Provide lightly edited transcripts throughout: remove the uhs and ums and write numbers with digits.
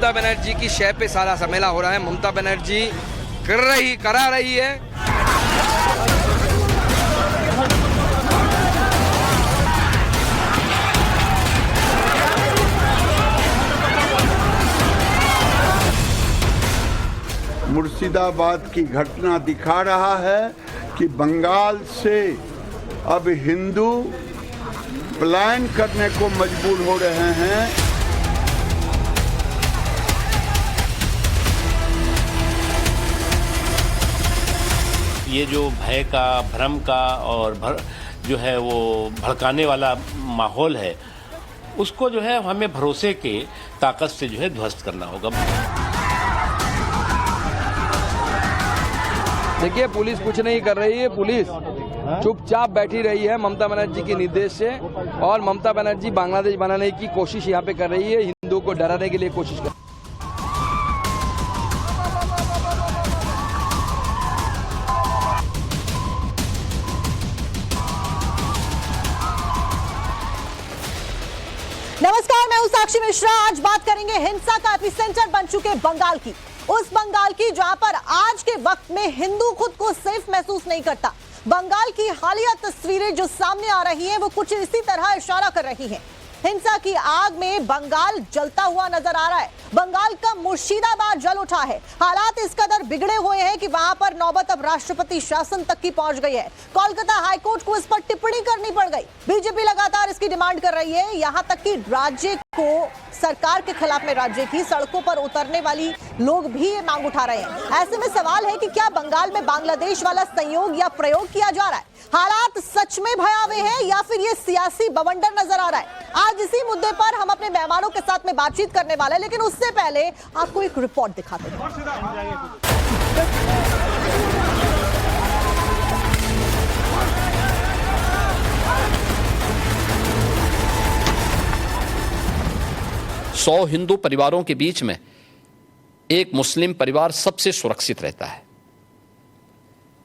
ममता बनर्जी की शय पे सारा सम्मेला हो रहा है। ममता बनर्जी करा रही है। मुर्शिदाबाद की घटना दिखा रहा है कि बंगाल से अब हिंदू पलायन करने को मजबूर हो रहे हैं। ये जो भय का, भ्रम का और जो है वो भड़काने वाला माहौल है, उसको जो है हमें भरोसे के ताकत से जो है ध्वस्त करना होगा। देखिए, पुलिस कुछ नहीं कर रही है। पुलिस चुपचाप बैठी रही है ममता बनर्जी के निर्देश से, और ममता बनर्जी बांग्लादेश बनाने की कोशिश यहाँ पे कर रही है, हिंदुओं को डराने के लिए कोशिश कर। नमस्कार, मैं हूं साक्षी मिश्रा। आज बात करेंगे हिंसा का एपिसेंटर बन चुके बंगाल की, उस बंगाल की जहां पर आज के वक्त में हिंदू खुद को सेफ महसूस नहीं करता। बंगाल की हालिया तस्वीरें जो सामने आ रही हैं वो कुछ इसी तरह इशारा कर रही हैं। हिंसा की आग में बंगाल जलता हुआ नजर आ रहा है। बंगाल का मुर्शिदाबाद जल उठा है। हालात इस कदर बिगड़े हुए हैं कि वहां पर नौबत अब राष्ट्रपति शासन तक की पहुंच गई है। कोलकाता हाईकोर्ट को इस पर टिप्पणी करनी पड़ गई। बीजेपी लगातार इसकी डिमांड कर रही है, यहां तक कि राज्य को, सरकार के खिलाफ में राज्य की सड़कों पर उतरने वाली लोग भी ये मांग उठा रहे हैं। ऐसे में सवाल है कि क्या बंगाल में बांग्लादेश वाला संयोग या प्रयोग किया जा रहा है? हालात सच में भयावह है या फिर ये सियासी बवंडर नजर आ रहा है? आज इसी मुद्दे पर हम अपने मेहमानों के साथ में बातचीत करने वाले हैं, लेकिन उससे पहले आपको एक रिपोर्ट दिखाते हैं। सौ हिंदू परिवारों के बीच में एक मुस्लिम परिवार सबसे सुरक्षित रहता है।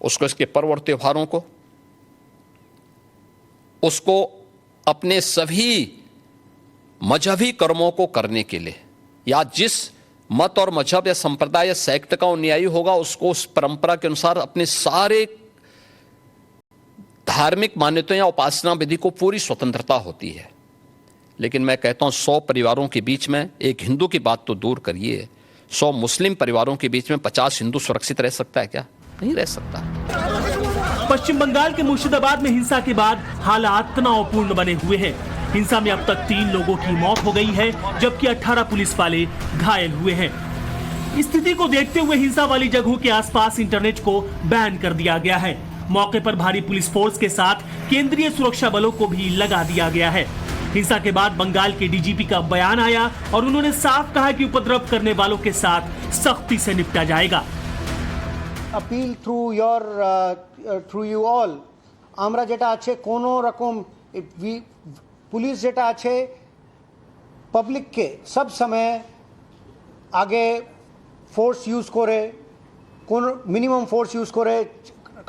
उसको इसके पर्व और त्योहारों को, उसको अपने सभी मजहबी कर्मों को करने के लिए, या जिस मत और मजहब या संप्रदाय या सेक्ट का अनुयायी होगा उसको उस परंपरा के अनुसार अपने सारे धार्मिक मान्यताओं या उपासना विधि को पूरी स्वतंत्रता होती है। लेकिन मैं कहता हूं 100 परिवारों के बीच में, एक हिंदू की बात तो दूर करिए, 100 मुस्लिम परिवारों के बीच में 50 हिंदू सुरक्षित रह सकता है क्या? नहीं रह सकता। पश्चिम बंगाल के मुर्शिदाबाद में हिंसा के बाद हालात तनावपूर्ण बने हुए हैं। हिंसा में अब तक 3 लोगों की मौत हो गई है, जबकि 18 पुलिस वाले घायल हुए हैं। स्थिति को देखते हुए हिंसा वाली जगहों के आसपास इंटरनेट को बैन कर दिया गया है। मौके पर भारी पुलिस फोर्स के साथ केंद्रीय सुरक्षा बलों को भी लगा दिया गया है। हिंसा के बाद बंगाल के डीजीपी का बयान आया और उन्होंने साफ कहा कि उपद्रव करने वालों के साथ सख्ती से निपटा जाएगा। अपील थ्रू यू ऑल, আমরা যেটা আছে কোনো রকম পুলিশ যেটা আছে পাবলিককে সব সময় আগে ফোর্স ইউজ করে, কোন মিনিমাম ফোর্স ইউজ করে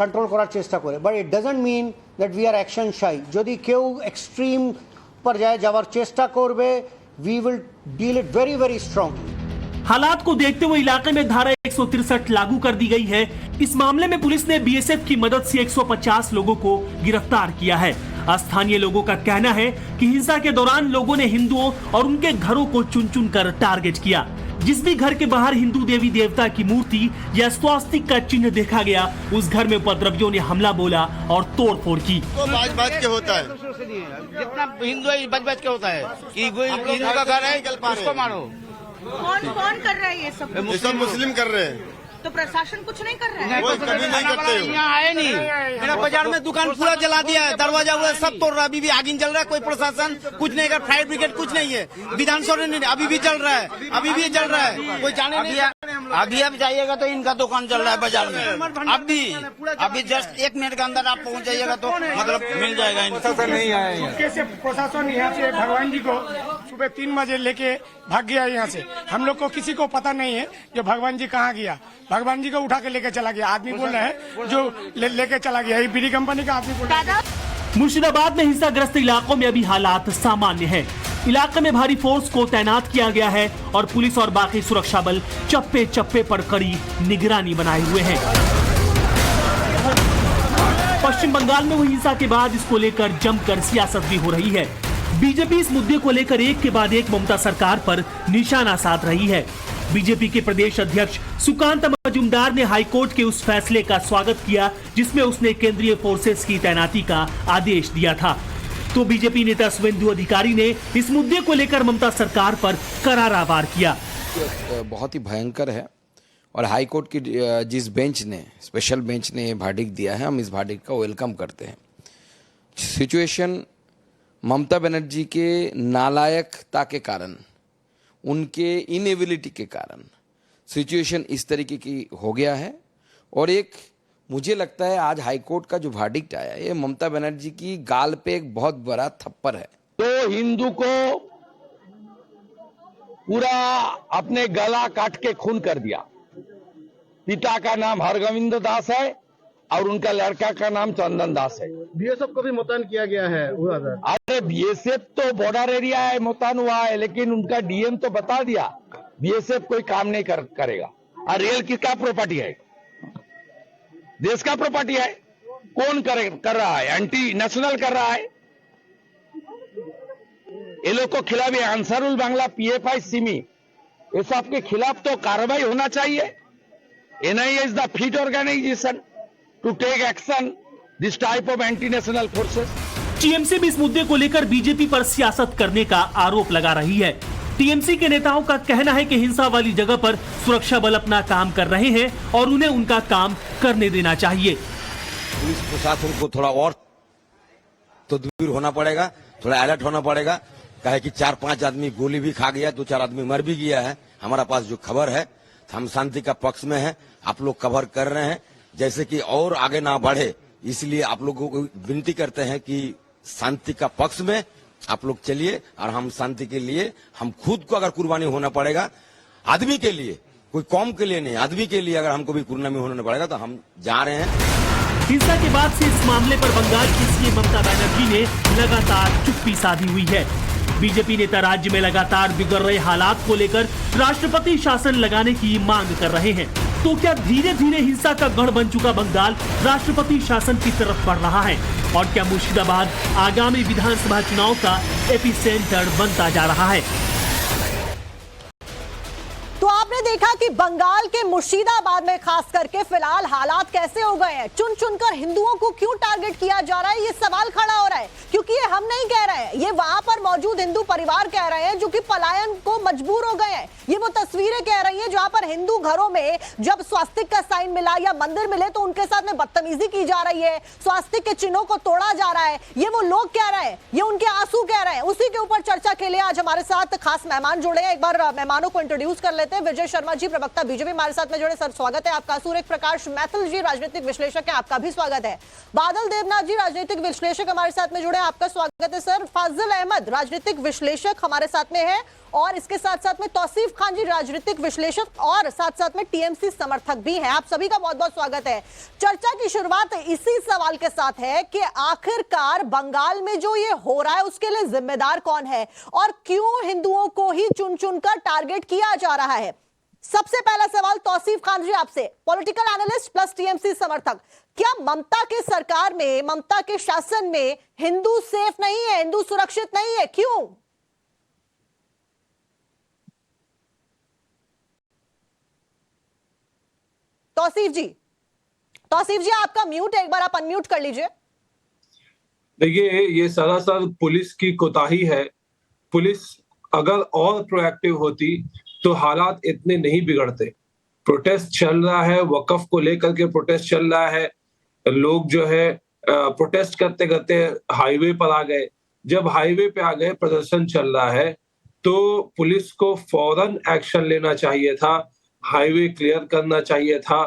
কন্ট্রোল করার চেষ্টা করে, but it doesn't mean that we are action shy. যদি কেউ এক্সট্রিম पर যাওয়ার চেষ্টা করবে, we will deal it very very strongly। हालात को देखते हुए इलाके में धारा 163 लागू कर दी गई है। इस मामले में पुलिस ने बीएसएफ की मदद से 150 लोगों को गिरफ्तार किया है। स्थानीय लोगों का कहना है कि हिंसा के दौरान लोगों ने हिंदुओं और उनके घरों को चुन चुन कर टारगेट किया। जिस भी घर के बाहर हिंदू देवी देवता की मूर्ति या स्वास्तिक का चिन्ह देखा गया, उस घर में उपद्रवियों ने हमला बोला और तोड़फोड़ की। तो बाज के होता है, जितना हिंदू है बाज के होता है कि कोई हिंदू का घर है उसको मारो। कौन कर रहा है ये सब? ये सब मुस्लिम कर रहे हैं। तो प्रशासन कुछ नहीं कर रहा है? कोई कभी नहीं करते। यहाँ आए नहीं, मेरा बाजार में दुकान पूरा जला दिया है, दरवाजा हुआ सब तोड़ रहा है, अभी भी आगिन जल रहा है। कोई प्रशासन कुछ नहीं कर, फायर ब्रिगेड कुछ नहीं है, विधानसभा नहीं, अभी भी जल रहा है, अभी भी जल रहा है, कोई जाने नहीं। अभी अब जाइएगा तो इनका दुकान चल रहा है बाजार में, अभी जस्ट 1 मिनट के अंदर आप पहुँच जाइएगा तो मतलब मिल जाएगा। प्रशासन नहीं आया, कैसे प्रशासन यहाँ से भगवान जी को सुबह 3 बजे लेके भाग गया यहाँ से। हम लोग को किसी को पता नहीं है जो भगवान जी कहाँ गया। भगवान जी को उठा के लेके चला गया, आदमी बोल रहे हैं जो लेके चला गया, ये बीड़ी कंपनी का आदमी बोल रहा है। मुर्शिदाबाद में हिंसाग्रस्त इलाकों में अभी हालात सामान्य हैं। इलाके में भारी फोर्स को तैनात किया गया है और पुलिस और बाकी सुरक्षा बल चप्पे चप्पे पर कड़ी निगरानी बनाए हुए हैं। पश्चिम बंगाल में हुई हिंसा के बाद इसको लेकर जमकर सियासत भी हो रही है। बीजेपी इस मुद्दे को लेकर एक के बाद एक ममता सरकार पर निशाना साध रही है। बीजेपी के प्रदेश अध्यक्ष सुकांत मजूमदार ने हाईकोर्ट के उस फैसले का स्वागत किया जिसमें उसने केंद्रीय फोर्सेस की तैनाती का आदेश दिया था। तो बीजेपी नेता शुभेंदु अधिकारी ने इस मुद्दे को लेकर ममता सरकार पर करारा वार किया। बहुत ही भयंकर है और हाईकोर्ट की जिस बेंच ने, स्पेशल बेंच ने वर्डिक्ट दिया है, हम इस वर्डिक्ट का वेलकम करते हैं। सिचुएशन ममता बनर्जी के नालायकता के कारण, उनके इनएबिलिटी के कारण सिचुएशन इस तरीके की हो गया है। और एक मुझे लगता है आज हाईकोर्ट का जो वर्डिक्ट आया है, ये ममता बनर्जी की गाल पे एक बहुत बड़ा थप्पड़ है। तो हिंदू को पूरा अपने गला काट के खून कर दिया। पिता का नाम हरगोविंद दास है और उनका लड़का का नाम चंदन दास है। बीएसएफ को भी मुतैन किया गया है। अरे बीएसएफ तो बॉर्डर एरिया है, मुतैन हुआ है, लेकिन उनका डीएम तो बता दिया बीएसएफ कोई काम नहीं करेगा। और रेल किसका प्रॉपर्टी है? देश का प्रॉपर्टी है। कौन कर रहा है? एंटी नेशनल कर रहा है। ये लोग को खिलाफ अंसारुल बांग्ला, पीएफआई, सिमी, ये सब के खिलाफ तो कार्रवाई होना चाहिए। NIA is the fit organisation to take action this type of anti national forces. TMC भी इस मुद्दे को लेकर बीजेपी पर सियासत करने का आरोप लगा रही है। टीएमसी के नेताओं का कहना है कि हिंसा वाली जगह पर सुरक्षा बल अपना काम कर रहे हैं और उन्हें उनका काम करने देना चाहिए। पुलिस प्रशासन को थोड़ा और तो दूर होना पड़ेगा, थोड़ा अलर्ट होना पड़ेगा। कहे कि 4-5 आदमी गोली भी खा गया, 2-4 आदमी मर भी गया है। हमारा पास जो खबर है, हम शांति का पक्ष में है। आप लोग कवर कर रहे हैं जैसे कि और आगे ना बढ़े, इसलिए आप लोगों को विनती करते हैं कि शांति का पक्ष में आप लोग चलिए। और हम शांति के लिए, हम खुद को अगर कुर्बानी होना पड़ेगा, आदमी के लिए, कोई कौम के लिए नहीं, आदमी के लिए अगर हमको भी कुर्बानी होना पड़ेगा तो हम जा रहे हैं। हिंसा के बाद से इस मामले पर बंगाल की सीएम ममता बनर्जी ने लगातार चुप्पी साधी हुई है। बीजेपी नेता राज्य में लगातार बिगड़ रहे हालात को लेकर राष्ट्रपति शासन लगाने की मांग कर रहे हैं। तो क्या धीरे धीरे हिंसा का गढ़ बन चुका बंगाल राष्ट्रपति शासन की तरफ बढ़ रहा है? और क्या मुर्शिदाबाद आगामी विधानसभा चुनाव का एपिसेंटर बनता जा रहा है? तो आपने देखा कि बंगाल के मुर्शिदाबाद में खास करके फिलहाल हालात कैसे हो गए हैं। चुन चुनकर हिंदुओं को क्यों टारगेट किया जा रहा है, ये सवाल खड़ा हो रहा है। क्योंकि ये हम नहीं कह रहे हैं, ये वहां पर मौजूद हिंदू परिवार कह रहे हैं जो कि पलायन को मजबूर हो गए हैं। ये वो तस्वीरें कह रही हैं जहां पर हिंदू घरों में जब स्वास्तिक का साइन मिला या मंदिर मिले तो उनके साथ में बदतमीजी की जा रही है, स्वास्तिक के चिन्हों को तोड़ा जा रहा है। ये वो लोग कह रहे हैं, ये उनके आंसू कह रहे हैं। उसी के ऊपर चर्चा के लिए आज हमारे साथ खास मेहमान जुड़े हैं। एक बार मेहमानों को इंट्रोड्यूस कर लेते हैं। विजय शर्मा जी, प्रवक्ता बीजेपी, हमारे साथ में जुड़े। सर स्वागत है आपका। सूर्य प्रकाश मैथिल जी, राजनीतिक विश्लेषक है, आपका भी स्वागत है। बादल देवनाथ जी, राजनीतिक विश्लेषक, हमारे साथ में जुड़े, आपका स्वागत है सर। फाजिल अहमद, राजनीतिक विश्लेषक, हमारे साथ में है। और इसके साथ साथ में तौसीफ खान जी, राजनीतिक विश्लेषक और साथ साथ में टीएमसी समर्थक भी हैं। आप सभी का बहुत बहुत स्वागत है। चर्चा की शुरुआत इसी सवाल के साथ है कि आखिरकार बंगाल में जो ये हो रहा है उसके लिए जिम्मेदार कौन है और क्यों हिंदुओं को ही चुन चुनकर टारगेट किया जा रहा है। सबसे पहला सवाल तौसीफ खान जी आपसे, पॉलिटिकल एनालिस्ट प्लस टीएमसी समर्थक। क्या ममता के सरकार में, ममता के शासन में हिंदू सेफ नहीं है, हिंदू सुरक्षित नहीं है? क्यों? तौसीफ जी आपका म्यूट है, एक बार आप अनम्यूट कर लीजिए। देखिए, ये सरासर पुलिस की कोताही है। पुलिस अगर और प्रोएक्टिव होती तो हालात इतने नहीं बिगड़ते। प्रोटेस्ट चल रहा है, वक्फ को लेकर के प्रोटेस्ट चल रहा है। लोग जो है प्रोटेस्ट करते करते हाईवे पर आ गए। जब हाईवे पे आ गए, प्रदर्शन चल रहा है, तो पुलिस को फौरन एक्शन लेना चाहिए था, हाईवे क्लियर करना चाहिए था,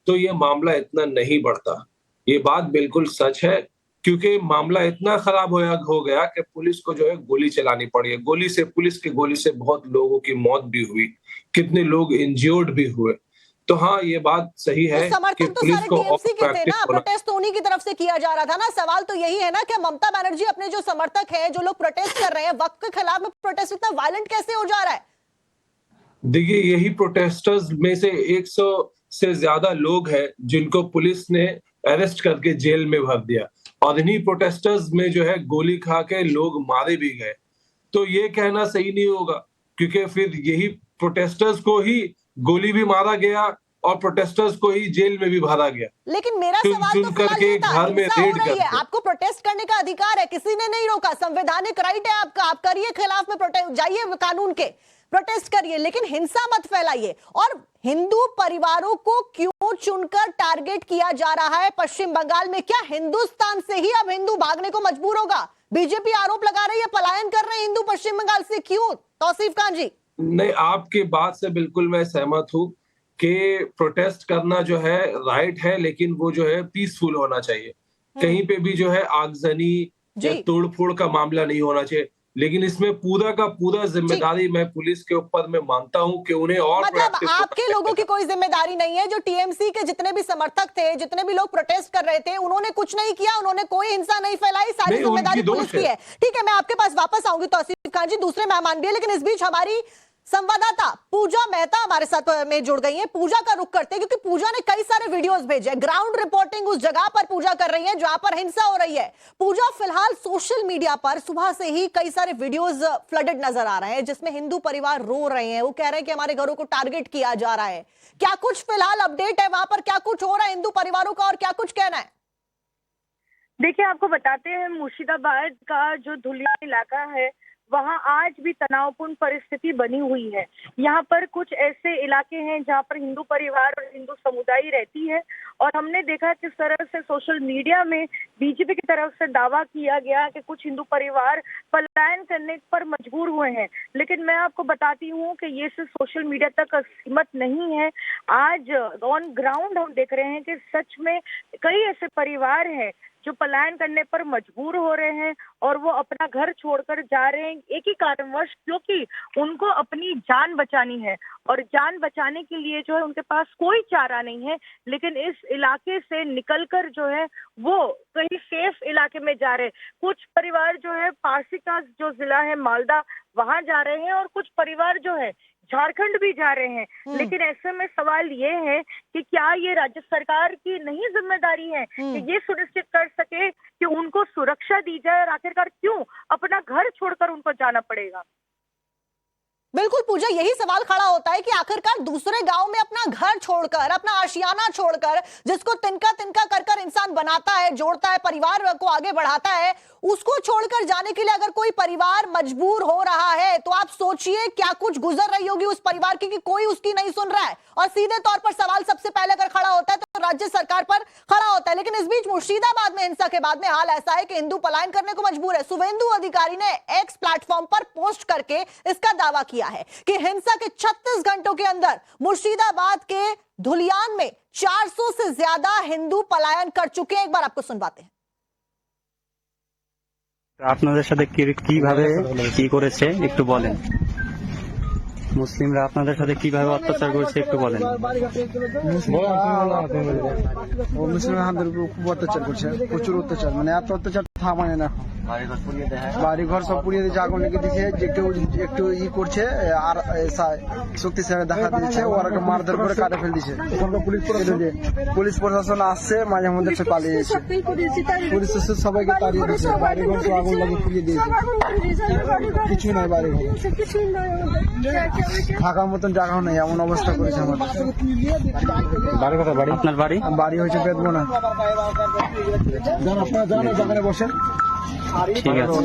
तो ये मामला इतना नहीं बढ़ता। ये बात बिल्कुल सच है, क्योंकि मामला इतना खराब हो गया कि पुलिस को जो है गोली चलानी पड़ी है। पुलिस के गोली से बहुत लोगों की मौत भी हुई, कितने लोग इंज्योर्ड भी हुए। तो हाँ, ये बात सही है कि समर्थन तो पुलिस सारे को टीएमसी के थे proactive ना, होना- प्रोटेस्ट तो उन्हीं की तरफ से किया जा रहा था ना। सवाल तो यही है ना कि ममता बनर्जी अपने जो समर्थक हैं, जो लोग प्रोटेस्ट कर रहे हैं, वक्त के खिलाफ में प्रोटेस्ट इतना वायलेंट कैसे हो जा रहा है? देखिए, यही प्रोटेस्टर्स में से 100 से ज्यादा लोग हैं जिनको पुलिस ने अरेस्ट करके जेल में भर दिया, और इन्हीं प्रोटेस्टर्स में जो है गोली खा के लोग मारे भी गए। तो ये कहना सही नहीं होगा, क्योंकि फिर यही प्रोटेस्टर्स को ही गोली भी मारा गया और प्रोटेस्टर्स को ही जेल में भी भरा गया। लेकिन मेरा चुन सवाल चुन तो फिलहाल करके ये था, घर में हिंसा हो रेड रही है, करके। आपको प्रोटेस्ट करने का अधिकार है, किसी ने नहीं रोका, संवैधानिक राइट है आपका, आप करिए, खिलाफ में प्रोटेस्ट जाइए, कानून के प्रोटेस्ट करिए, लेकिन हिंसा मत फैलाइए। और हिंदू परिवारों को क्यों चुनकर टारगेट किया जा रहा है पश्चिम बंगाल में? क्या हिंदुस्तान से ही अब हिंदू भागने को मजबूर होगा? बीजेपी आरोप लगा रही है पलायन कर रहे हैं हिंदू पश्चिम बंगाल से, क्यों? तौसीफ खान जी। नहीं, आपके बात से बिल्कुल मैं सहमत हूँ कि प्रोटेस्ट करना जो है राइट है, लेकिन वो जो है पीसफुल होना चाहिए। कहीं पे भी जो है आगजनी या तोड़फोड़ का मामला नहीं होना चाहिए। लेकिन इसमें पूरा का पूरा जिम्मेदारी मैं पुलिस के ऊपर मैं मानता हूँ कि उन्हें और मतलब proactive आपके लोगों की कोई जिम्मेदारी नहीं है? जो टीएमसी के जितने भी समर्थक थे, जितने भी लोग प्रोटेस्ट कर रहे थे, उन्होंने कुछ नहीं किया, उन्होंने कोई हिंसा नहीं फैलाई, सारी नहीं, जिम्मेदारी उनकी दोष पुलिस की है। है। ठीक है, मैं आपके पास वापस आऊंगी तौसीफ खान जी, दूसरे मेहमान भी है, लेकिन इस बीच हमारी संवाददाता पूजा मेहता हमारे साथ में जुड़ गई है। पूजा का रुख करते हैं, क्योंकि पूजा ने कई सारे वीडियोस भेजे, ग्राउंड रिपोर्टिंग उस जगह पर पूजा कर रही है जहां पर हिंसा हो रही है। पूजा, फिलहाल सोशल मीडिया पर सुबह से ही कई सारे वीडियोस फ्लडेड नजर आ रहे हैं, जिसमें हिंदू परिवार रो रहे हैं, वो कह रहे हैं कि हमारे घरों को टारगेट किया जा रहा है। क्या कुछ फिलहाल अपडेट है वहां पर, क्या कुछ हो रहा है हिंदू परिवारों का, और क्या कुछ कहना है? देखिए, आपको बताते हैं, मुर्शिदाबाद का जो धुलिया इलाका है, वहाँ आज भी तनावपूर्ण परिस्थिति बनी हुई है। यहाँ पर कुछ ऐसे इलाके हैं जहाँ पर हिंदू परिवार और हिंदू समुदाय रहती है, और हमने देखा किस तरह से सोशल मीडिया में बीजेपी की तरफ से दावा किया गया कि कुछ हिंदू परिवार पलायन करने पर मजबूर हुए हैं। लेकिन मैं आपको बताती हूँ कि ये सिर्फ सोशल मीडिया तक सीमित नहीं है। आज ऑन ग्राउंड हम देख रहे हैं कि सच में कई ऐसे परिवार हैं जो पलायन करने पर मजबूर हो रहे हैं, और वो अपना घर छोड़कर जा रहे हैं एक ही कारणवश, क्योंकि उनको अपनी जान बचानी है, और जान बचाने के लिए जो है उनके पास कोई चारा नहीं है। लेकिन इस इलाके से निकलकर जो है वो कहीं सेफ इलाके में जा रहे हैं। कुछ परिवार जो है पासी का जो जिला है मालदा, वहां जा रहे हैं, और कुछ परिवार जो है झारखंड भी जा रहे हैं। लेकिन ऐसे में सवाल ये है कि क्या ये राज्य सरकार की नहीं जिम्मेदारी है कि ये सुनिश्चित कर सके कि उनको सुरक्षा दी जाए, और आखिरकार क्यों अपना घर छोड़कर उनको जाना पड़ेगा? बिल्कुल पूजा, यही सवाल खड़ा होता है कि आखिरकार दूसरे गांव में अपना घर छोड़कर, अपना आशियाना छोड़कर, जिसको तिनका तिनका कर कर इंसान बनाता है, जोड़ता है, परिवार को आगे बढ़ाता है, उसको छोड़कर जाने के लिए अगर कोई परिवार मजबूर हो रहा है, तो आप सोचिए क्या कुछ गुजर रही होगी उस परिवार की कि कोई उसकी नहीं सुन रहा है। और सीधे तौर पर सवाल सबसे पहले अगर खड़ा होता है तो राज्य सरकार पर खड़ा होता है। लेकिन इस बीच मुर्शिदाबाद में हिंसा के बाद में हाल ऐसा है कि हिंदू पलायन करने को मजबूर है। शुभेंदु अधिकारी ने एक्स प्लेटफॉर्म पर पोस्ट करके इसका दावा किया है कि हिंसा के 36 घंटों के अंदर मुर्शिदाबाद के धुलियान में 400 से ज्यादा हिंदू पलायन कर चुके हैं। एक बार आपको सुनवाते हैं। আপনাদের সাথে কিভাবে কি করেছে একটু বলেন। মুসলিমরা আপনাদের সাথে কিভাবে অত্যাচার করেছে একটু বলেন। মুসলিমরা আমাদের উপর খুব অত্যাচার করছে, প্রচুর অত্যাচার, মানে এত অত্যাচার থামায় না। বাড়ি ঘর সব পুড়িয়ে দিয়েছে, আগুন লেগে দিয়েছে, যে কেউ একটু ই করছে আর শক্তিশালী দেখা দিয়েছে, ওরা মারধর করে কাটে ফেল দিয়েছে। পুলিশ প্রশাসন আসছে, মাঝে মধ্যে সে পালিয়ে যাচ্ছে, পুলিশ সবাইকে তাড়িয়ে দিয়েছে, বাড়ি ঘর সব আগুন লাগিয়ে পুড়িয়ে দিয়েছে, কিছু নাই বাড়ি ঘর, থাকার মতন জায়গাও নেই, এমন অবস্থা করেছে আমাদের। বাড়ি কথা বাড়ি আপনার বাড়ি বাড়ি হয়েছে বেদবনা। যান আপনারা যান, দোকানে বসেন। ঠিক আছে।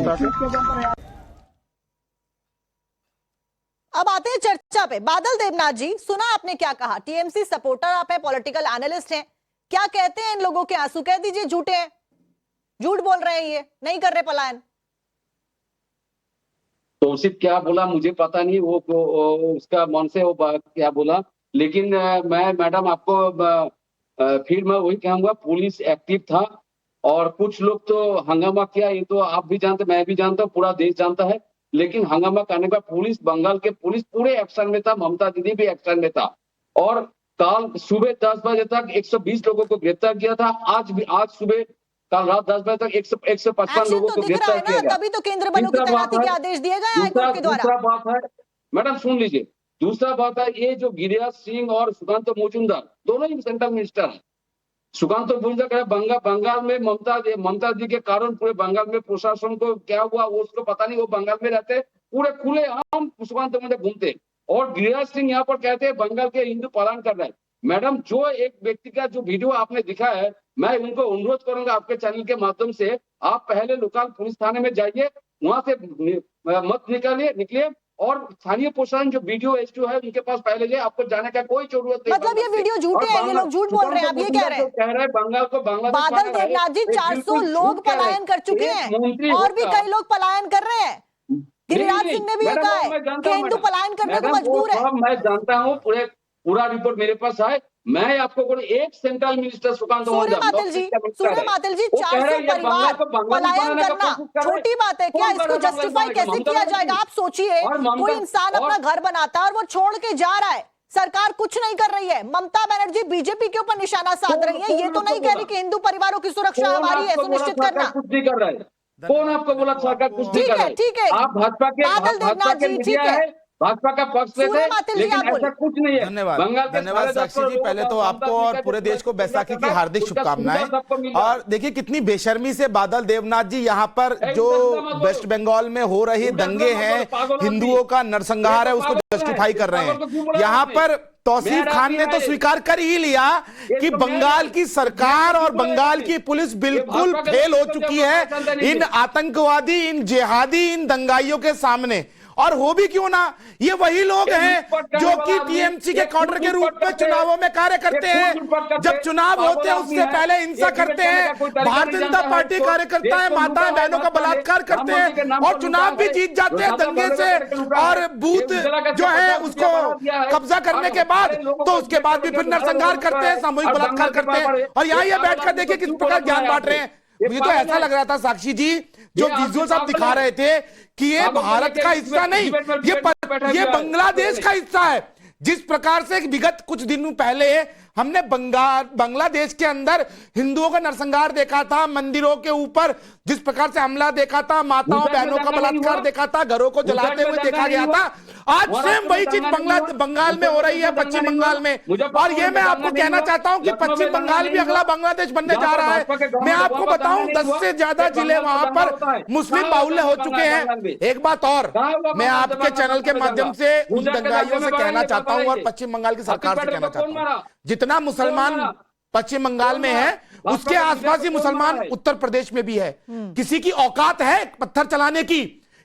अब आते हैं चर्चा पे। बादल देवनाथ जी, सुना आपने क्या कहा? टीएमसी सपोर्टर आप हैं, पॉलिटिकल एनालिस्ट हैं, क्या कहते हैं इन लोगों के आंसू? कह दीजिए झूठे हैं, झूठ बोल रहे हैं, ये नहीं कर रहे पलायन। तौसीफ क्या बोला मुझे पता नहीं, वो उसका मन से वो क्या बोला, लेकिन मैं मैडम आपको फिर मैं वही कहूंगा, पुलिस एक्टिव था और कुछ लोग तो हंगामा किया, ये तो आप भी जानते, मैं भी जानता हूँ, पूरा देश जानता है। लेकिन हंगामा करने का पुलिस, बंगाल के पुलिस पूरे एक्शन में था, ममता दीदी भी एक्शन में था, और कल सुबह 10 बजे तक 120 लोगों को गिरफ्तार किया था। आज सुबह कल रात 10 बजे तक 155 लोगों को गिरफ्तार किया गया। तभी तो केंद्र बलों की तैनाती के आदेश दिए गए हाईकोर्ट के द्वारा। दूसरा बात है, मैडम सुन लीजिए, दूसरा बात है, ये जो गिरिराज सिंह और सुकांत मोचुमदार दोनों ही सेंट्रल मिनिस्टर हैं। सुकांत मोचुमदार कह रहे बंगाल में ममता जी के कारण पूरे बंगाल में प्रशासन को क्या हुआ वो उसको पता नहीं, वो बंगाल में रहते, पूरे खुले आम सुकांत मोचुमदार घूमते। और गिरिराज सिंह यहाँ पर कहते हैं बंगाल के हिंदू पलायन कर रहे हैं। मैडम जो एक व्यक्ति का जो वीडियो आपने दिखाया है, मैं उनको अनुरोध करूंगा आपके चैनल के माध्यम से, आप पहले लोकल पुलिस थाने में जाइए, वहां से मत निकलिए और स्थानीय प्रशासन जो वीडियो एसडीओ है उनके पास पहले जाए। आपको जाने का कोई जरूरत नहीं। मतलब ये वीडियो झूठे हैं, ये लोग झूठ बोल रहे हैं, आप ये कह रहे हैं? कह रहे हैं बंगाल को बांग्लादेश। बादल देवनाथ जी 400 लोग पलायन कर चुके हैं और भी कई लोग पलायन कर रहे हैं। गिरिराज सिंह ने भी ये कहा है कि हिंदू पलायन करने को मजबूर है। मैं जानता हूँ, पूरा रिपोर्ट मेरे पास है। मैं आपको एक सेंट्रल मिनिस्टर सुकांत सूर्य मातल जी 400 परिवार पलायन करना छोटी बात है क्या? इसको जस्टिफाई कैसे किया जाएगा? आप सोचिए, कोई इंसान अपना घर बनाता है और वो छोड़ के जा रहा है, सरकार कुछ नहीं कर रही है। ममता बनर्जी बीजेपी के ऊपर निशाना साध रही है, ये तो नहीं कह रही कि हिंदू परिवारों की सुरक्षा हमारी है सुनिश्चित करना। कुछ नहीं कर रहा है। कौन आपको बोला सरकार कुछ नहीं कर रहा है? ठीक है, आप भाजपा के मीडिया है, भाजपा का पक्ष लेते हैं, लेकिन ऐसा कुछ नहीं है। धन्यवाद साक्षी जी। पहले तो आपको और पूरे देश को बैसाखी की हार्दिक शुभकामनाएं। और देखिए कितनी बेशर्मी से बादल देवनाथ जी यहाँ पर जो वेस्ट बंगाल में हो रही दंगे हैं, हिंदुओं का नरसंहार है, उसको जस्टिफाई कर रहे हैं। यहाँ पर तौसीफ खान ने तो स्वीकार कर ही लिया कि बंगाल की सरकार और बंगाल की पुलिस बिल्कुल फेल हो चुकी है इन आतंकवादी, इन जिहादी, इन दंगाइयों के सामने। और हो भी क्यों ना, ये वही लोग हैं जो कि टीएमसी के काउंटर के रूप में चुनावों में कार्य करते हैं। जब चुनाव होते हैं उससे पहले हिंसा करते हैं, भारतीय जनता पार्टी कार्यकर्ता है, माताएं बहनों का बलात्कार करते हैं और चुनाव भी जीत जाते हैं दंगे से। और बूथ जो है उसको कब्जा करने के बाद तो उसके बाद भी फिर नरसंहार करते हैं, सामूहिक बलात्कार करते हैं। और यहाँ ये बैठकर देखिए किस प्रकार ज्ञान बांट रहे हैं। मुझे तो ऐसा लग रहा था साक्षी जी, जो विजुअल्स आप दिखा रहे थे कि ये भारत का हिस्सा नहीं, ये बांग्लादेश का हिस्सा है। जिस प्रकार से विगत कुछ दिनों पहले हमने बांग्लादेश के अंदर हिंदुओं का नरसंहार देखा था, मंदिरों के ऊपर जिस प्रकार से हमला देखा था, माताओं बहनों का बलात्कार देखा था, घरों को जलाते हुए देखा गया था, आज सेम वही चीज बंगाल में हो रही है, पश्चिम बंगाल में। और ये मैं आपको कहना चाहता हूं कि पश्चिम बंगाल भी अगला बांग्लादेश बनने जा रहा है। मैं आपको बताऊं 10 से ज्यादा जिले वहां पर मुस्लिम बाहुल्य हो चुके हैं। एक बात और मैं आपके चैनल के माध्यम से उन दंगाइयों से कहना चाहता हूं और पश्चिम बंगाल की सरकार से कहना चाहता हूं, जितना मुसलमान पश्चिम बंगाल में है उसके आसपास ही मुसलमान उत्तर प्रदेश में भी है। किसी की औकात है पत्थर चलाने की,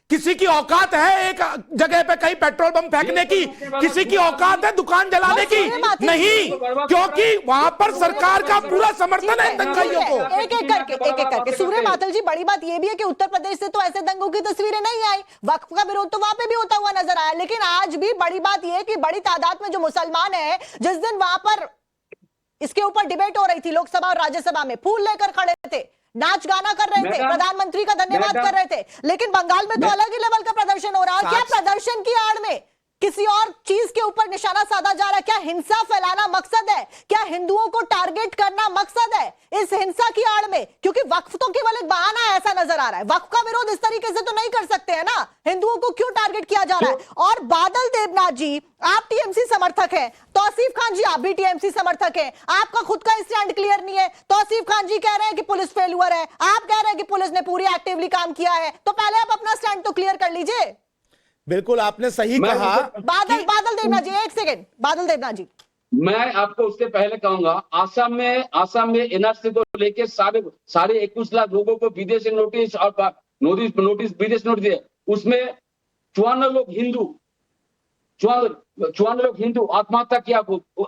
किसी की औकात है एक जगह पे कहीं पेट्रोल बम फेंकने की, किसी की औकात है दुकान जलाने की नहीं, क्योंकि वहां पर सरकार का पूरा समर्थन है दंगाइयों को। एक एक करके सूर्य मातल जी, बड़ी बात यह भी है कि उत्तर प्रदेश से तो ऐसे दंगों की तस्वीरें नहीं आई, वक्फ का विरोध तो वहां पे भी होता हुआ नजर आया। लेकिन आज भी बड़ी बात यह है कि बड़ी तादाद में जो मुसलमान है, जिस दिन वहां पर इसके ऊपर डिबेट हो रही थी लोकसभा और राज्यसभा में, फूल लेकर खड़े थे, नाच गाना कर रहे थे, प्रधानमंत्री का धन्यवाद कर रहे थे। लेकिन बंगाल में तो अलग ही लेवल का प्रदर्शन हो रहा है। क्या प्रदर्शन की आड़ में किसी और चीज के ऊपर निशाना साधा जा रहा है? क्या हिंसा फैलाना मकसद है? क्या हिंदुओं को टारगेट करना मकसद है इस हिंसा की आड़ में? क्योंकि वक्फ तो केवल एक बहाना है, ऐसा नजर आ रहा है। वक्फ का विरोध इस तरीके से तो नहीं कर सकते हैं ना, हिंदुओं को क्यों टारगेट किया जा रहा है? और बादल देवनाथ जी, आप टीएमसी समर्थक हैं, तौसीफ खान जी आप भी टीएमसी समर्थक हैं, आपका खुद का स्टैंड क्लियर नहीं है। तौसीफ खान जी कह रहे हैं कि पुलिस फेल्यूर है, आप कह रहे हैं कि पुलिस ने पूरी एक्टिवली काम किया है, तो पहले आप अपना स्टैंड तो क्लियर कर लीजिए। बिल्कुल आपने सही कहा। बादल देवनाथ जी, एक सेकंड, बादल देवनाथ जी, मैं आपको उससे पहले कहूंगा, आसाम में एनआरसी को लेकर साढ़े 21 लाख लोगों को विदेशी नोटिस और विदेश नोटिस दिए, उसमें 54 लोग हिंदू आत्महत्या किया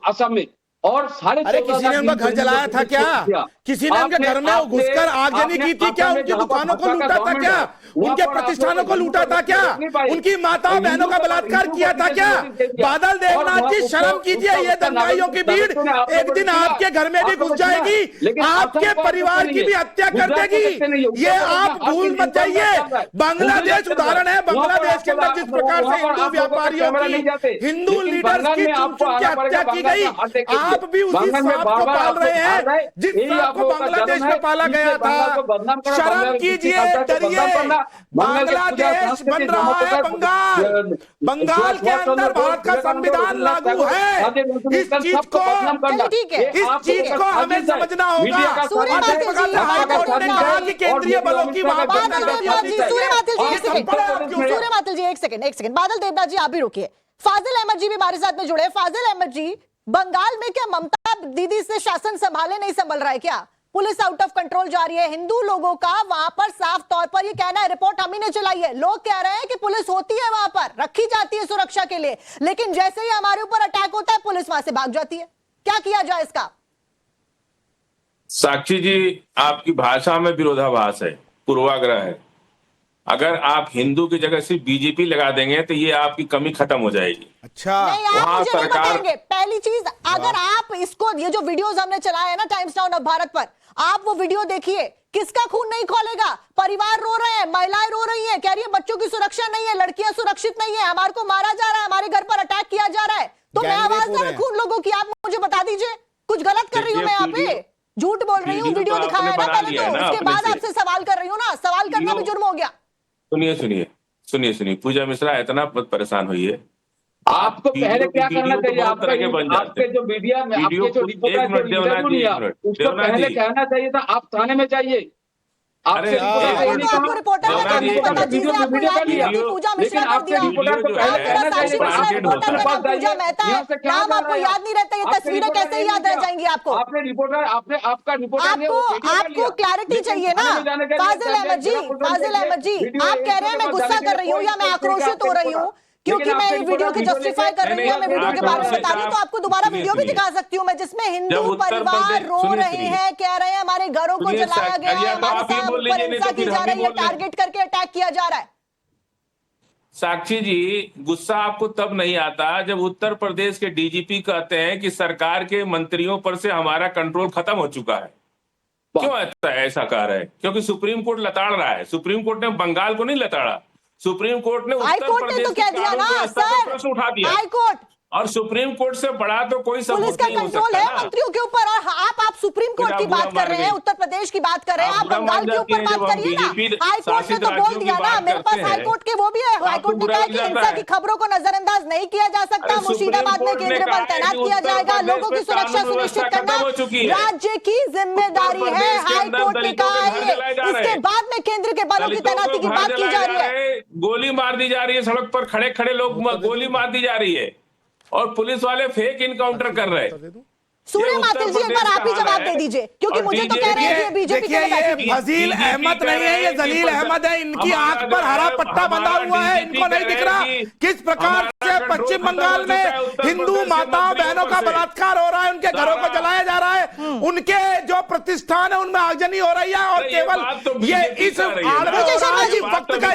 आसाम में। और अरे किसी ने उनका घर जलाया था क्या? किसी ने उनके घर में घुसकर आगजनी की थी क्या? उनकी दुकानों को लूटा था क्या? उनके प्रतिष्ठानों को लूटा था क्या? उनकी माताओं बहनों का बलात्कार किया था क्या? बादल देवनाथ जी, शर्म कीजिए। ये दंगाइयों की भीड़ एक दिन आपके घर में भी घुस जाएगी, आपके परिवार की भी हत्या कर देगी। ये आप भूल मत जाइए। बांग्लादेश उदाहरण है। बांग्लादेश के अंदर जिस प्रकार से हिंदू व्यापारियों की, हिंदू लीडर्स की चुन चुन के हत्या की गई, आप भी उसी सांप को पाल रहे हैं जिस सांप को बांग्लादेश में पाला गया था। शर्म कीजिए, डरिए। बांग्लादेश बन रहा है बंगाल। बंगाल के अंदर भारत का संविधान लागू है। इस चीज को हमें समझना होगा। हाईकोर्ट ने कहा कि केंद्रीय बलों की वहां पर सूर्यमातिल जी एक सेकंड। बादल देवनाथ जी आप भी रुकिए। फाजिल अहमद जी भी हमारे साथ में जुड़े। फाजिल अहमद जी, बंगाल में क्या ममता दीदी से शासन संभाले नहीं संभल रहा है क्या? पुलिस आउट ऑफ कंट्रोल जा रही है। हिंदू लोगों का वहां पर साफ तौर पर ये कहना है, रिपोर्ट हम ही ने चलाई है, लोग कह रहे हैं कि पुलिस होती है वहां पर, रखी जाती है सुरक्षा के लिए, लेकिन जैसे ही हमारे ऊपर अटैक होता है पुलिस वहां से भाग जाती है। क्या किया जाए इसका? साक्षी जी, आपकी भाषा में विरोधाभास है, पूर्वाग्रह है। अगर आप हिंदू की जगह सिर्फ बीजेपी लगा देंगे तो ये आपकी कमी खत्म हो जाएगी। अच्छा, नहीं, आप मुझे नहीं बताएंगे। पहली चीज, अगर आप इसको, ये जो वीडियोस हमने चलाए हैं ना टाइम्स नाउ ऑफ भारत पर, आप वो वीडियो देखिए। किसका खून नहीं खौलेगा? परिवार रो रहे हैं, महिलाएं रो रही हैं, कह रही है बच्चों की सुरक्षा नहीं है, लड़कियां सुरक्षित नहीं है, हमारे को मारा जा रहा है, हमारे घर पर अटैक किया जा रहा है। तो मैं आवाज ना रखूं उन लोगों की? आप मुझे बता दीजिए, कुछ गलत कर रही हूं मैं यहाँ पे? झूठ बोल रही हूँ? वीडियो दिखाया है ना पहले, तो उसके बाद आपसे सवाल कर रही हूँ ना। सवाल करना भी जुर्म हो गया। सुनिए पूजा मिश्रा, इतना परेशान हुई है। आपको पहले क्या करना चाहिए? आपके जो मीडिया में आपके जो रिपोर्टर, उसको पहले कहना चाहिए था आप थाने में जाइए। अरे आपको रिपोर्टर ने कहा कि बता दीजिए, आपको याद नहीं रहती पूजा मिश्रा को दिया। साक्षी मिश्रा रिपोर्टर का नाम पूजा मेहता है, नाम आपको याद नहीं रहता? ये तस्वीरें कैसे याद रह जाएंगी आपको? आपने रिपोर्टर, आपका रिपोर्टर, आपको क्लैरिटी चाहिए ना। फाजिल अहमद जी, आप कह रहे हैं मैं गुस्सा कर रही हूँ या मैं आक्रोशित हो रही हूँ क्योंकि मैं ये वीडियो को जस्टिफाई कर रही हूँ, मैं वीडियो के बारे में बता रही हूँ, तो आपको दोबारा वीडियो भी दिखा सकती हूँ मैं, जिसमें हिंदू परिवार रो रहे हैं, कह रहे हैं हमारे घरों को जलाया गया है, हमारे साथ ऊपर हिंसा की जा रही है, टारगेट करके अटैक किया जा रहा है। साक्षी जी, गुस्सा आपको तब नहीं आता जब उत्तर प्रदेश के डीजीपी कहते हैं कि सरकार के मंत्रियों पर से हमारा कंट्रोल खत्म हो चुका है। क्यों ऐसा कह रहे हैं? क्योंकि सुप्रीम कोर्ट लताड़ रहा है। सुप्रीम कोर्ट ने बंगाल को नहीं लताड़ा, सुप्रीम कोर्ट ने उत्तर प्रदेश तो कह दिया ना सर, प्रश्न उठा दिया। हाई कोर्ट और सुप्रीम कोर्ट से बड़ा तो कोई पुलिस सबूत का नहीं हो कंट्रोल सकता है मंत्रियों के ऊपर। और आप सुप्रीम कोर्ट की बात कर रहे हैं, उत्तर प्रदेश की बात कर रहे हैं, आप बंगाल के ऊपर बात करिए ना। हाई कोर्ट ने तो बोल दिया ना, मेरे पास हाई कोर्ट के वो भी है। हाई कोर्ट ने कहा कि हिंसा की खबरों को नजरअंदाज नहीं किया जा सकता, मुर्शिदाबाद में केंद्र बल तैनात किया जाएगा, लोगों की सुरक्षा सुनिश्चित करना राज्य की जिम्मेदारी है। हाई कोर्ट ने कहा है। इसके बाद में केंद्र के बलों की तैनाती की बात की जा रही है। गोली मार दी जा रही है, सड़क पर खड़े खड़े लोग गोली मार दी जा रही है और पुलिस वाले फेक इनकाउंटर कर रहे हैं। सूर्यमातिल जी, एक बार आप ही जवाब दे दीजिए, क्योंकि मुझे तो कह रहे हैं कि बीजेपी के ये फजील अहमद नहीं है, ये जलील अहमद है। इनकी आंख पर हरा पट्टा बंधा हुआ है, इनको नहीं दिख रहा किस प्रकार से पश्चिम बंगाल में हिंदू माताओं बहनों का बलात्कार हो रहा है, उनके घरों को जलाया जा रहा है, उनके जो प्रतिष्ठान है उनमें आगजनी हो रही है। और केवल ये इस वक्त का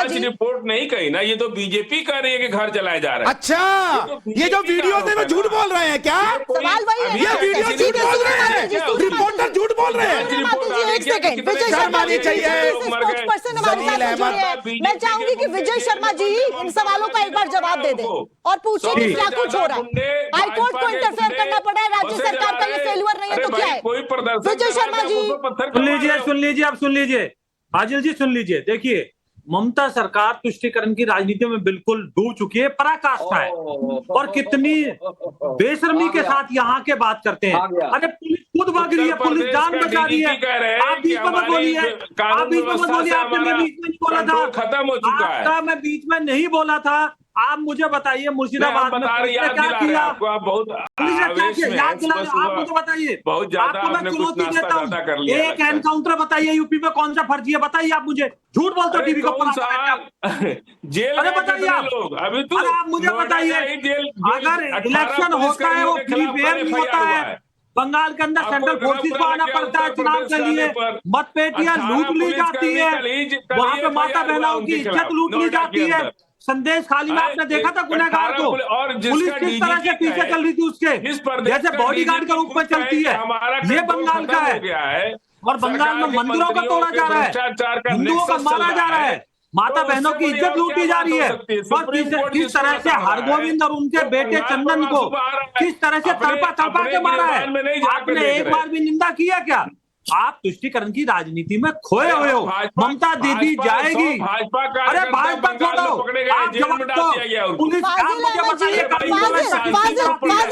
रिपोर्ट नहीं कही ना, ये तो बीजेपी कह रही है कि घर जलाया जा रहा है। अच्छा, ये जो वीडियो है वो झूठ बोल रहे हैं क्या? सवाल वही है, ये वीडियो झूठ बोल रहे हैं, रिपोर्टर झूठ बोल रहे हैं। एक सेकंड, विजय शर्मा जी स्पोक्सपर्सन हमारे साथ जुड़े हैं। मैं चाहूंगी कि विजय शर्मा जी इन सवालों का एक बार जवाब दे दें और पूछे कि क्या कुछ हो रहा है। हाईकोर्ट को इंटरफेयर करना पड़ा है, राज्य सरकार का ये फेल्यूर नहीं है तो क्या है? विजय शर्मा जी सुन लीजिए फाजिल जी, सुन लीजिए। देखिए, ममता सरकार तुष्टीकरण की राजनीति में बिल्कुल डूब चुकी है, पराकाष्ठा है। और कितनी बेशर्मी के साथ यहाँ के बात करते हैं। अरे पुलिस खुद भाग रही है, पुलिस जान बचा रही है। आप बीच में मत बोलिए, आप बीच में मत बोलिए, आपने मैं बीच में नहीं बोला था, खत्म हो चुका है। आपका मैं बीच में नहीं बोला था। आप मुझे बताइए मुर्शिदाबाद में पुलिस ने क्या किया? पुलिस ने क्या किया? याद दिला, आप मुझे बताइए। आपको मैं चुनौती देता हूँ, एक एनकाउंटर बताइए यूपी में कौन सा फर्जी है, बताइए आप मुझे। झूठ बोलते हो टीवी को जेल। अरे बताइए आप, अभी तो आप मुझे बताइए, अगर इलेक्शन होता है वो फ्री फेयर नहीं होता है, बंगाल के अंदर सेंट्रल फोर्सेस को आना पड़ता है चुनाव के लिए, मतपेटियां लूट ली जाती है, वहां पे माता बहनों की इज्जत लूट ली जाती है। संदेश खाली में आपने देखा था गुनहगार को पुलिस किस तरह से पीछे चल रही थी उसके, जैसे बॉडीगार्ड के रूप में चलती है। ये बंगाल का है और बंगाल में मंदिरों का तोड़ा जा रहा है, हिंदुओं का मारा जा रहा है, माता बहनों की इज्जत लूटी जा रही है। और किस तरह से हरगोविंद और उनके बेटे चंदन को किस तरह से तड़पा तड़पा के मारा है, आपने एक बार भी निंदा किया क्या? आप तुष्टीकरण की राजनीति में खोए हुए हो। ममता दीदी जाएगी, अरे भाजपा छोड़ो, आप जवाब दो। पुलिस फाजिल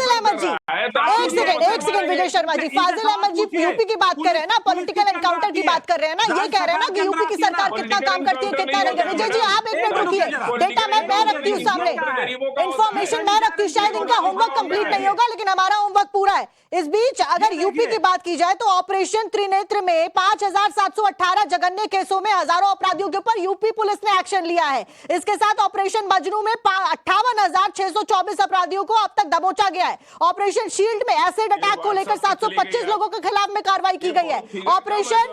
अहमद जी, एक सेकंड विजय शर्मा जी, फाजिल अहमद जी यूपी की बात कर रहे हैं ना, पॉलिटिकल एनकाउंटर की बात कर रहे हैं ना, ये कह रहे हैं ना कि यूपी की सरकार कितना काम करती है कितना नहीं करती। विजय जी आप एक मिनट रुकिए, डेटा मैं रखती हूँ सामने, इंफॉर्मेशन मैं रखती हूँ, शायद इनका होमवर्क कंप्लीट नहीं होगा लेकिन हमारा होमवर्क पूरा है। इस बीच अगर यूपी की बात की जाए तो ऑपरेशन त्रिनेत्र में 5718 जघन्य केसों में हजारों अपराधियों के ऊपर यूपी पुलिस ने एक्शन लिया है। इसके साथ ऑपरेशन मजनू में 58,624 अपराधियों को अब तक दबोचा गया है। ऑपरेशन शील्ड में एसिड अटैक को लेकर 725 लोगों के खिलाफ में कार्रवाई की गई है। ऑपरेशन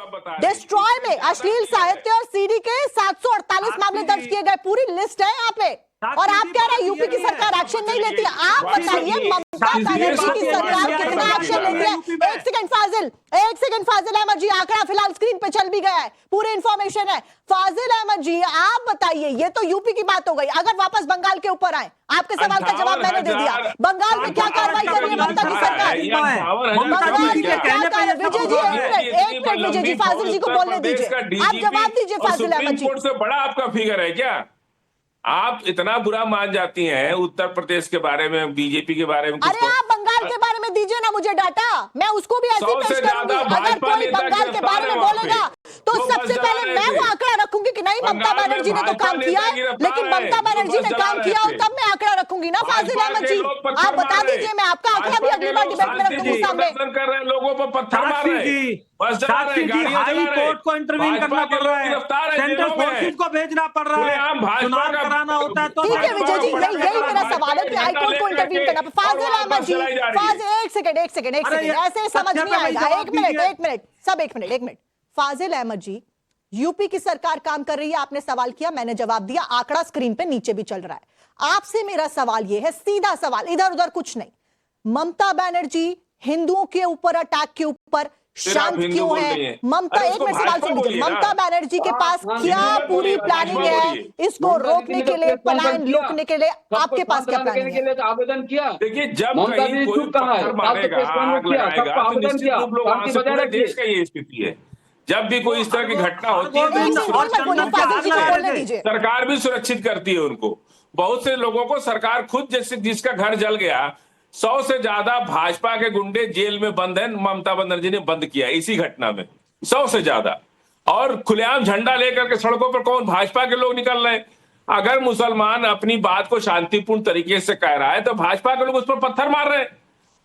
डिस्ट्रॉय में अश्लील साहित्य और सीडी के 748 मामले दर्ज किए गए। पूरी लिस्ट है यहाँ पे और आप कह रहे हैं यूपी की सरकार एक्शन नहीं लेती। आप बताइए ममता बनर्जी की सरकार कितना एक्शन लेती है? एक सेकंड फाजिल अहमद जी, आंकड़ा फिलहाल स्क्रीन पे चल भी गया है, पूरी इंफॉर्मेशन है। फाजिल अहमद जी आप बताइए, ये तो यूपी की बात हो गई, अगर वापस बंगाल के ऊपर आए, आपके सवाल का जवाब मैंने दे दिया, बंगाल में क्या कार्रवाई कर रही है ममता की सरकार? विजय जी एक मिनट विजय जी, फाजिल जी को बोलने दीजिए, आप जवाब दीजिए फाजिल अहमद जी। से बड़ा आपका फिगर है क्या? आप इतना बुरा मान जाती हैं उत्तर प्रदेश के बारे में, बीजेपी के बारे में? अरे आप बंगाल के बारे में दीजिए ना मुझे डाटा, मैं उसको भी ऐसे पेश करूंगी। अगर कोई बंगाल के बारे में बोलेगा तो सबसे पहले मैं वो आंकड़ा रखूंगी कि नहीं ममता बनर्जी ने तो काम किया है, लेकिन ममता बनर्जी ने काम किया हो तब मैं आंकड़ा रखूंगी ना। फाजिल अहमद जी आप बता दीजिए, मैं आपका आंकड़ा भी अगली बार डिबेट में रख दूंगी सामने। कर रहे हैं लोगों पर पत्थर मार रहे हैं, हाई कोर्ट को इंटरवीन करना पड़ रहा है, सेंट्रल फोर्सेस को भेजना पड़ रहा है, चुनाव कराना होता है तो ठीक है विजय जी, यही मेरा सवाल है कि हाई कोर्ट को इंटरवीन करना। फाजिल अहमद जी एक सेकंड ऐसे समझ नहीं आएगा। एक मिनट सब एक मिनट। फाजिल अहमद जी, यूपी की सरकार काम कर रही है, आपने सवाल किया, मैंने जवाब दिया, आंकड़ा स्क्रीन पे नीचे भी चल रहा है। आपसे मेरा सवाल यह है, सीधा सवाल, इधर उधर कुछ नहीं, ममता बनर्जी हिंदुओं के ऊपर अटैक के ऊपर शांत क्यों है? ममता एक मिनट सवाल सुन लीजिए, ममता बनर्जी के पास क्या पूरी प्लानिंग है इसको रोकने के लिए, पलायन रोकने के लिए? आपके पास क्या प्लानिंग है? आवेदन किया। देखिए जब कहीं कोई पत्थर मारेगा, आग लगाएगा तो निश्चित रूप लोग वहां से पूरे देश का ये स्थिति है। जब भी कोई इस तरह की घटना होती है सरकार भी सुरक्षित करती है उनको। बहुत से लोगों को सरकार खुद, जैसे जिसका घर जल गया, 100 से ज्यादा भाजपा के गुंडे जेल में बंद हैं, ममता बनर्जी ने बंद किया इसी घटना में, 100 से ज्यादा। और खुलेआम झंडा लेकर के सड़कों पर कौन? भाजपा के लोग निकल रहे हैं। अगर मुसलमान अपनी बात को शांतिपूर्ण तरीके से कह रहा है तो भाजपा के लोग उस पर पत्थर मार रहे हैं,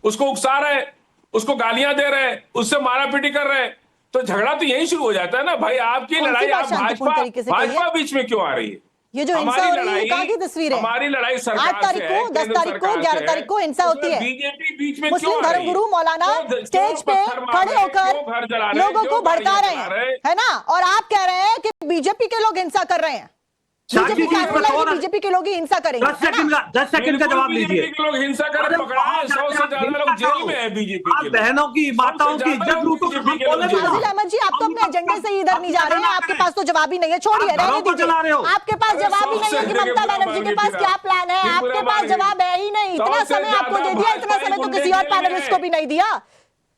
उसको उकसा रहे हैं, उसको गालियां दे रहे हैं, उससे मारापीटी कर रहे हैं, तो झगड़ा तो यहीं शुरू हो जाता है ना भाई। आपकी लड़ाई आप भाजपा बीच में क्यों आ रही है? ये जो हिंसा हो रही है कहाँ की तस्वीर है? हमारी लड़ाई 8 तारीख को, 10 तारीख को, 11 तारीख को हिंसा होती है। बीजेपी बीच में मुस्लिम धर्मगुरु मौलाना स्टेज पे खड़े होकर लोगों को भड़का रहे हैं, है ना? और आप कह रहे हैं कि बीजेपी के लोग हिंसा कर रहे हैं, बीजेपी के लोग ही हिंसा करेंगे। 10 सेकंड का जवाब लीजिए। लोग हिंसा करें, पकड़ा है, 100 से ज्यादा लोग जेल में है बीजेपी के। बहनों की, माताओं की इज्जत लूटो। फाजिल अहमद जी आप तो अपने एजेंडे से इधर नहीं जा रहे हैं, आपके पास तो जवाब ही नहीं है, छोड़िए रहने दीजिए। आपके पास जवाब ही नहीं है कि ममता बनर्जी के पास क्या प्लान है, आपके पास जवाब है ही नहीं। इतना समय आपको दे दिया, इतना समय तो किसी और पैनलिस्ट को भी नहीं दिया।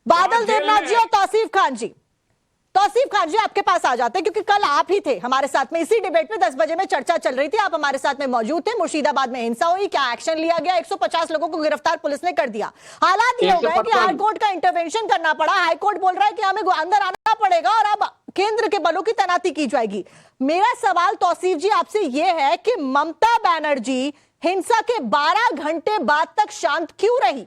बादल देवनाथ जी और तौसीफ खान जी आपके पास आ जाते हैं, क्योंकि कल आप ही थे हमारे साथ में इसी डिबेट में 10 बजे में चर्चा चल रही थी, आप हमारे साथ में मौजूद थे। मुर्शिदाबाद में हिंसा हुई, क्या एक्शन लिया गया? 150 लोगों को गिरफ्तार पुलिस ने कर दिया। हालात ये हो गए कि हाई कोर्ट का इंटरवेंशन करना पड़ा। हाई कोर्ट बोल रहा है कि हमें अंदर आना पड़ेगा और अब केंद्र के बलों की तैनाती की जाएगी। मेरा सवाल तौसीफ जी आपसे यह है कि ममता बनर्जी हिंसा के 12 घंटे बाद तक शांत क्यों रही?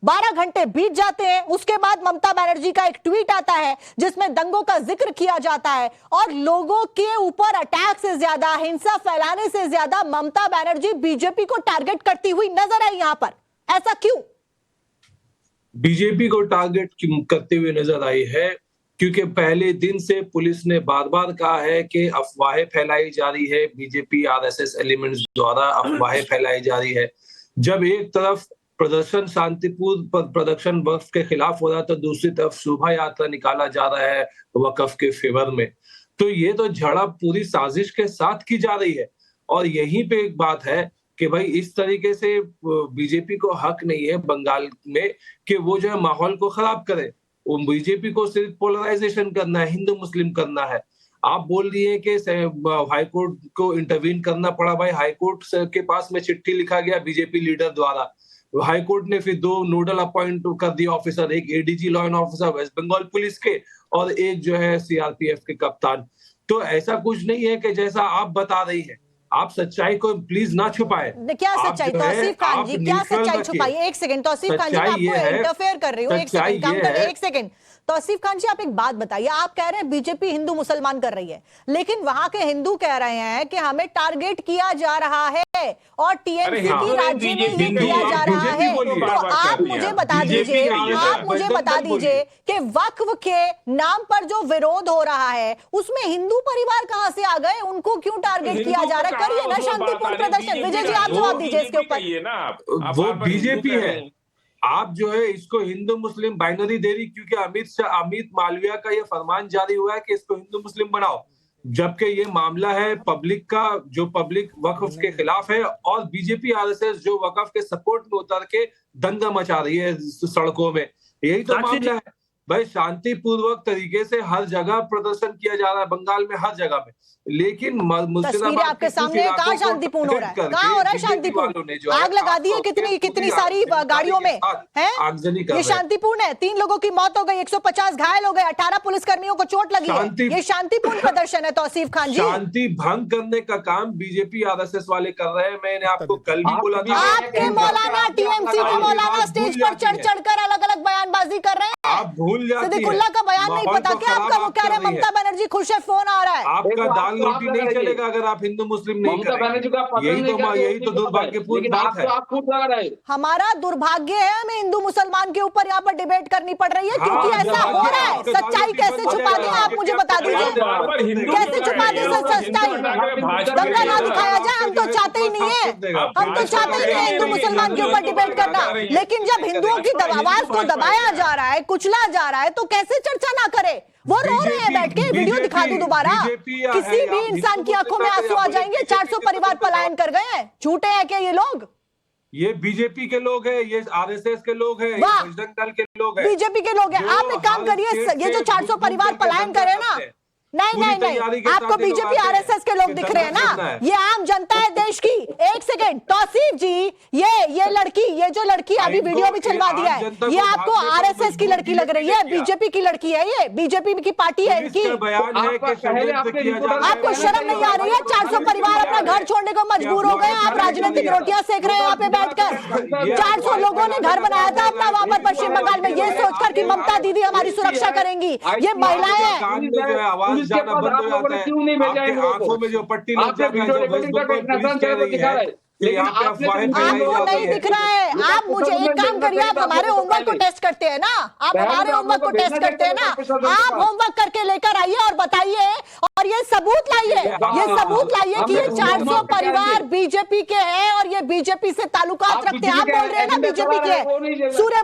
12 घंटे बीत जाते हैं, उसके बाद ममता बनर्जी का एक ट्वीट आता है जिसमें दंगों का जिक्र किया जाता है और लोगों के ऊपर अटैक से ज्यादा, हिंसा फैलाने से ज्यादा ममता बनर्जी बीजेपी को टारगेट करती हुई नजर आई यहां पर। ऐसा क्यों? बीजेपी को टारगेट करते हुए नजर आई है, क्योंकि पहले दिन से पुलिस ने बार बार कहा है कि अफवाहें फैलाई जा रही है, बीजेपी आरएसएस एलिमेंट्स द्वारा अफवाहें फैलाई जा रही है। जब एक तरफ प्रदर्शन शांतिपूर्ण प्रदर्शन वक्फ के खिलाफ हो रहा है, तो दूसरी तरफ शोभा यात्रा निकाला जा रहा है वक्फ के फेवर में। तो ये तो झड़प पूरी साजिश के साथ की जा रही है। और यहीं पे एक बात है कि भाई इस तरीके से बीजेपी को हक नहीं है बंगाल में कि वो जो है माहौल को खराब करे। वो बीजेपी को सिर्फ पोलराइजेशन करना है, हिंदू मुस्लिम करना है। आप बोल रही है कि हाईकोर्ट को इंटरवीन करना पड़ा। भाई हाईकोर्ट के पास में चिट्ठी लिखा गया बीजेपी लीडर द्वारा, हाईकोर्ट ने फिर 2 नोडल अपॉइंट कर दिया ऑफिसर, एक ADG law and officer West Bengal police के और एक जो है सीआरपीएफ के कप्तान। तो ऐसा कुछ नहीं है कि जैसा आप बता रही है। आप सच्चाई को प्लीज ना छुपाए। क्या सच्चाई तौसीफ खान जी, क्या सच्चाई छुपाई? एक सेकंड तौसीफ खान जी, मैं आपको इंटरफेयर कर रही हूँ, एक सेकंड काम कर, एक सेकंड। तौसीफ खान जी, आप एक बात बताइए, आप कह रहे हैं बीजेपी हिंदू मुसलमान कर रही है, लेकिन वहां के हिंदू कह रहे हैं कि हमें टारगेट किया जा रहा है और टीएमसी की राज्य में ये किया जा रहा है। तो आप मुझे बता दीजिए, आप मुझे बता दीजिए कि वक्फ के नाम पर जो विरोध हो रहा है उसमें हिंदू परिवार कहां से आ गए? उनको क्यों टारगेट किया जा रहा है? करिए ना शांतिपूर्ण प्रदर्शन। विजय जी, आप जवाब दीजिए इसके ऊपर। वो बीजेपी है, आप जो है इसको हिंदू मुस्लिम बाइनरी दे रही, क्योंकि अमित मालविया का ये फरमान जारी हुआ है कि इसको हिंदू मुस्लिम बनाओ, जबकि ये मामला है पब्लिक का, जो पब्लिक वक्फ के खिलाफ है, और बीजेपी आरएसएस जो वक्फ के सपोर्ट में उतर के दंगा मचा रही है सड़कों में। यही तो मामला है भाई। शांतिपूर्वक तरीके से हर जगह प्रदर्शन किया जा रहा है बंगाल में, हर जगह में, लेकिन तस्वीरें आपके सामने कहाँ शांतिपूर्ण हो रहा है? कहाँ हो रहा है शांतिपूर्ण? आग लगा दी है कितनी सारी गाड़ियों में है। ये शांतिपूर्ण है? 3 लोगों की मौत हो गई, 150 घायल हो गए, 18 पुलिसकर्मियों को चोट लगी है। ये शांतिपूर्ण प्रदर्शन है तौसीफ खान जी? शांति भंग करने का काम बीजेपी आरएसएस वाले कर रहे हैं। मैंने आपको कल भी बोला था, आपके मौलाना, टीएमसी के मौलाना स्टेज पर चढ़ कर अलग अलग बयानबाजी कर रहे हैं। आप भूल जाती हैं, सिद्दीकुल्लाह का बयान नहीं पता क्या आपका? वो कह रहे हैं ममता बनर्जी खुश है, फोन आ रहा है। आपका दाल रोटी नहीं चलेगा अगर आप हिंदू मुस्लिम नहीं करेंगे। यही तो दुर्भाग्यपूर्ण बात है। हमारा दुर्भाग्य है, हमें हिंदू मुसलमान के ऊपर यहाँ पर डिबेट करनी पड़ रही है, क्योंकि ऐसा हो रहा है। सच्चाई कैसे छुपा दें आप मुझे बता दीजिए, कैसे छुपा दें सच्चाई? दंगा ना दिखाया जाए, हम तो चाहते ही नहीं है, हम तो चाहते ही नहीं है हिंदू मुसलमान के ऊपर डिबेट करना। लेकिन जब हिंदुओं की आवाज को दबाया जा रहा है, कुचला जा रहा है, तो कैसे चर्चा ना करे? वो रो रहे हैं बैठ के, वीडियो दिखा दूं दोबारा, किसी भी इंसान की आंखों में आंसू आ जाएंगे। 400 परिवार पलायन कर गए हैं। झूठे हैं क्या ये लोग? ये बीजेपी के लोग हैं, ये आरएसएस के लोग हैं, ये बजरंग दल के लोग हैं, बीजेपी के लोग हैं। आप एक काम करिए, ये जो 400 परिवार पलायन करे ना, नहीं, आपको बीजेपी आरएसएस के लोग दिख रहे हैं ना? ये आम जनता है देश की। एक सेकंड तौसीफ जी, ये लड़की, ये जो लड़की अभी वीडियो भी चलवा दिया है, ये आपको आरएसएस की लड़की लग रही है? बीजेपी की लड़की है ये, बीजेपी की पार्टी है इनकी। आपको शर्म नहीं आ रही है? 400 परिवार अपना घर छोड़ने को मजबूर हो गए, आप राजनीतिक रोटियां सेक रहे हैं यहाँ पे बैठकर। 400 लोगों ने घर बनाया था अपना वहां पर पश्चिम बंगाल में, ये सोचकर कि ममता दीदी हमारी सुरक्षा करेंगी। ये महिलाएं जाना बंद हो जाता है, आपके आंखों में जो पट्टी लग जाती है, जो पुलिस कह रही है आपको नहीं दिख रहा है। आप मुझे एक काम करिए, आप हमारे होमवर्क को टेस्ट करते हैं ना, आप हमारे होमवर्क को टेस्ट करते हैं ना, आप होमवर्क करके लेकर आइए और बताइए, और ये सबूत लाइए, ये सबूत लाइए कि ये 400 परिवार बीजेपी के हैं और ये बीजेपी से ताल्लुकात रखते हैं। आप बोल रहे हैं ना बीजेपी के। सूर्य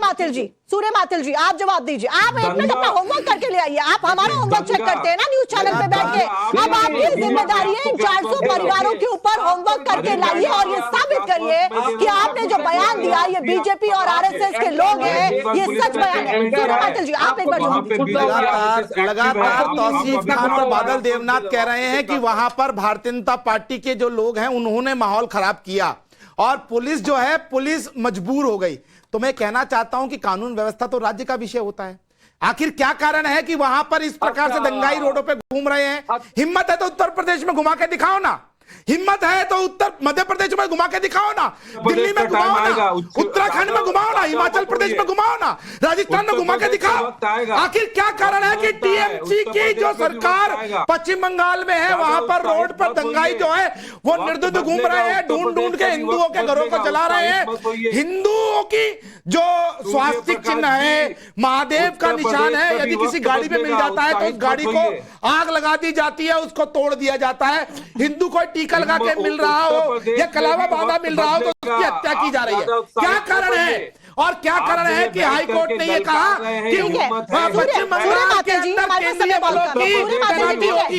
माथिल जी, आप जवाब दीजिए। आप एक मिनट अपना होमवर्क करके ले आइए। आप हमारा होमवर्क चेक करते हैं ना न्यूज चैनल पे बैठ के। अब आपकी जिम्मेदारी है इन 400 परिवारों के ऊपर होमवर्क करके लाइए और ये साबित करिए कि आपने जो बयान दिया ये बीजेपी और आरएसएस के लोग हैं, ये सच बयान है। सूर्य माथिल जी, आप एक बार लगातार तौसीफ खान और बादल देवनाथ कह रहे हैं कि वहां पर भारतीय जनता पार्टी के जो लोग हैं उन्होंने माहौल खराब किया और पुलिस जो है, पुलिस मजबूर हो गई। तो मैं कहना चाहता हूं कि कानून व्यवस्था तो राज्य का विषय होता है। आखिर क्या कारण है कि वहां पर इस प्रकार से दंगाई रोडों पे घूम रहे हैं? हिम्मत है तो उत्तर प्रदेश में घुमा के दिखाओ ना, हिम्मत है तो मध्य प्रदेश में घुमा के दिखाओ ना, दिल्ली में घुमाओ ना, उत्तराखंड में घुमाओ ना, हिमाचल प्रदेश में घुमाओ ना, राजस्थान में घुमा के दिखाओ। आखिर क्या कारण है कि टीएमसी की जो सरकार पश्चिम बंगाल में है वहां पर रोड पर दंगाई जो है वो निर्दोष घूम रहे हैं, ढूंढ के हिंदुओं के घरों को जला रहे हैं। हिंदू हिंदुओं की जो स्वास्तिक चिन्ह है, महादेव का निशान है, यदि किसी गाड़ी में मिल जाता है तो उस गाड़ी को आग लगा दी जाती है, उसको तोड़ दिया जाता है। हिंदू को टीका लगा के मिल रहा हो या कलावा बांधा मिल रहा हो तो उसकी हत्या की जा रही है। क्या कारण है और क्या कारण है कि हाई कोर्ट ने ये कहा कि पश्चिम बंगाल के अंदर केंद्रीय बलों की तैनाती होगी।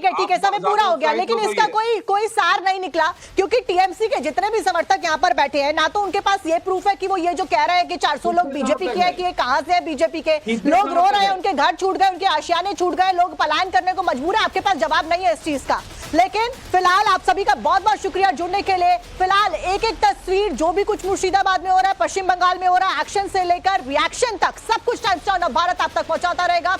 ठीक है, समय पूरा हो गया, लेकिन इसका कोई सार नहीं निकला, क्योंकि टीएमसी के जितने भी समर्थक यहाँ पर बैठे हैं, ना तो उनके पास ये प्रूफ है कि वो ये जो कह रहे हैं कि 400 लोग बीजेपी के हैं, कि ये कहां से है बीजेपी के। लोग रो रहे हैं, उनके घर छूट गए, उनके आशियाने छूट गए, लोग पलायन करने को मजबूर है। आपके पास जवाब नहीं है इस चीज का। लेकिन फिलहाल आप सभी का बहुत बहुत शुक्रिया जुड़ने के लिए। फिलहाल एक एक तस्वीर, जो भी कुछ मुर्शिदाबाद में हो रहा है, पश्चिम बंगाल में हो रहा है, एक्शन से लेकर रिएक्शन तक सब कुछ टाइम्स नाउ भारत आप तक पहुंचाता रहेगा।